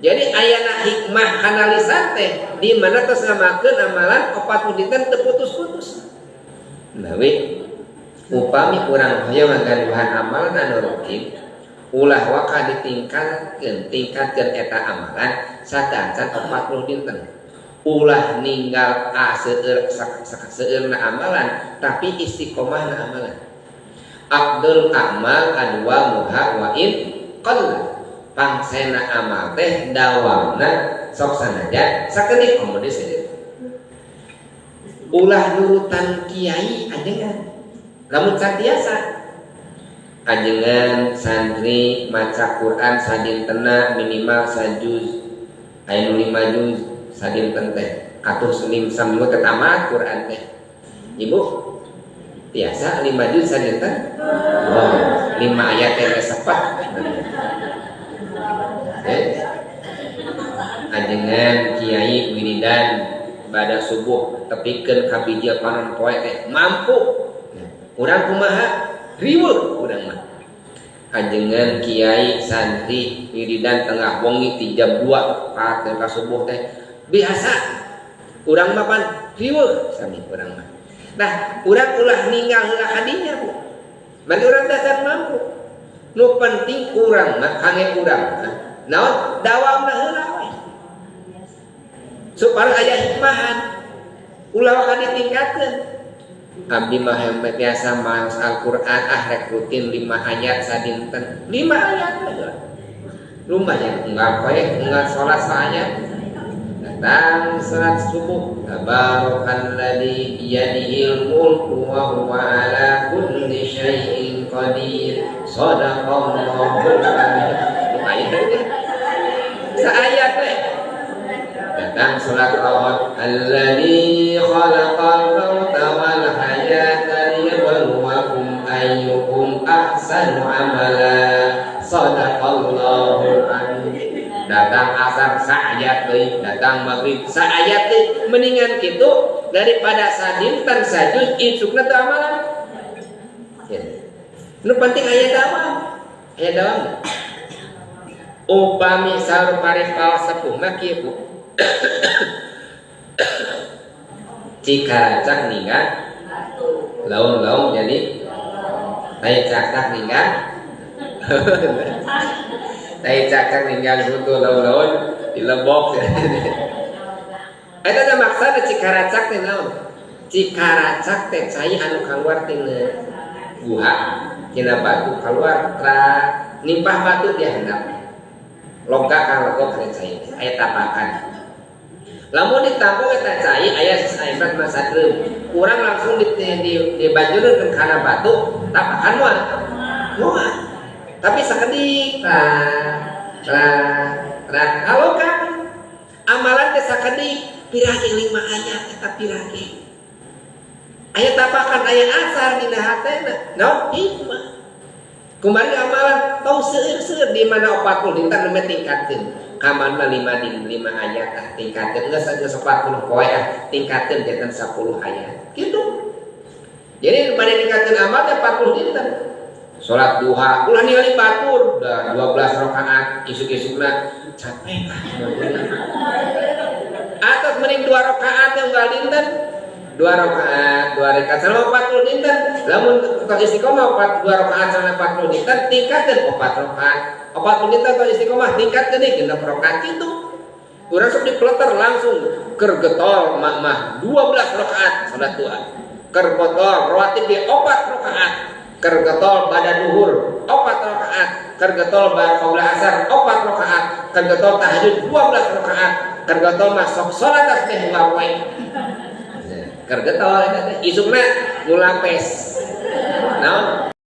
Jadi ayana hikmah kanalisan teh di mana tos ngamakeun amalan 40 dinten teu putus-putus. Nawi upami urang hoyong ngagaduhan amalan anu rutin ulah waka tingkatkeun eta amalan sadancan 40 dinten. Ulah ninggal seueurna amalan tapi istiqomahna amalan. Abdul amal adwa muha wa in qalla. Pangsena amal teh dawamna sok sanajan sakedik komo disebut. Ulah nurutan kiai ajengan. Lamun santiasa ajengan santri maca Quran sadintena minimal sajuz aya 5 juz sadinten teh atuh sulim sambil ketamat Quran teh. Ibu biasa 5 juz sadinten. Wow, 5 ayat teh sepat. Ajengan kiai wiridan pada subuh tepikeun ka bijil panon poe teh mampu. Urang kumaha? Riweuh urang mah. Ajengan kiai santri wiridan tengah wengi ti jam 2 ka subuh teh biasa. Urang mah pan riweuh sami urang mah. Nah, urang ulah ninggal heula kadinya, Bu. Mani urang dasar mampu. Nu penting urang mah kange urang mah naon dawamna heula we. Supaya aya hikmahan. Ulah ka ditingkatkeun. Abdi mah hempe biasa maos Al-Qur'an rek rutin 5 ayat sadinten. 5 ayat aja. Lumayan enggak poe enggak salat saayat. Datang salat subuh tabarakalladzi biyadihil mulku wa huwa ala kulli syai'in qadir. Shadaqallahul adzim. Lumayan. Saayat we. Datang salat rawat alladzi khalaqal mauta wal hayata liyabluwakum ayyukum ahsanu amala. Shadaqallahul adzim. Datang asar saayat deui, datang maghrib saayat deui. Mendingan kitu daripada sadinten sajuz insukna teu amalan. Nu penting aya dawam. Aya dawam. Upami saur parekaos sepuh mah kieu Bu. Cikaracak ninggal laung-laung jadi tai cakak ninggal tai cakak ninggal butuh laung-laung dilebok. Eta teh maksudna cikaracak teh naon? Cikaracak teh cai anu kaluar tina guha tina batu kaluar tra nimpah batu dia hendak logga ka logok teh cai aya tapakan. Lamun ditampung eta cai aya saibrat masatreum, urang langsung dibanjurkeun kana batu, tapakan moal. Tapi sakedik kalau kan amalan teh sakedik piragi 5 ayat eta piragi. Aya tapakan aya asar dina hatena, naon hikmah. Kumari amalan tau seueur-seueur di mana 40 dinten nembe tingkatkeun. Kaman mah 5 ayat tingkatkeun geus 40 poe tingkatkeun janten 10 ayat. Kitu. Jadi pada tingkatkeun amal teh 40 dinten. Salat duha ulah ningali batur da 12 rakaat isuk-isukna capek atas mending 2 rakaat yang unggal dinten 2 rakaat 2 rakaat sama 40 dinten. Lamun untuk istiqomah 2 rakaat sama 40 dinten tingkatkeun 4 rakaat 40 dinten untuk istiqomah tingkatkeun deui 6 rakaat kitu. Urang sok dipleter langsung keur getol mah 12 rakaat salat duha. Keur getol rawatib 4 rakaat. Keur getol bada duhur 4 rakaat. Keur getol bar qaula asar 4 rakaat. Keur getol tahajud 12 rakaat. Keur getol mah sok salat tasbih wae. Kergetol isukna ngulapes naon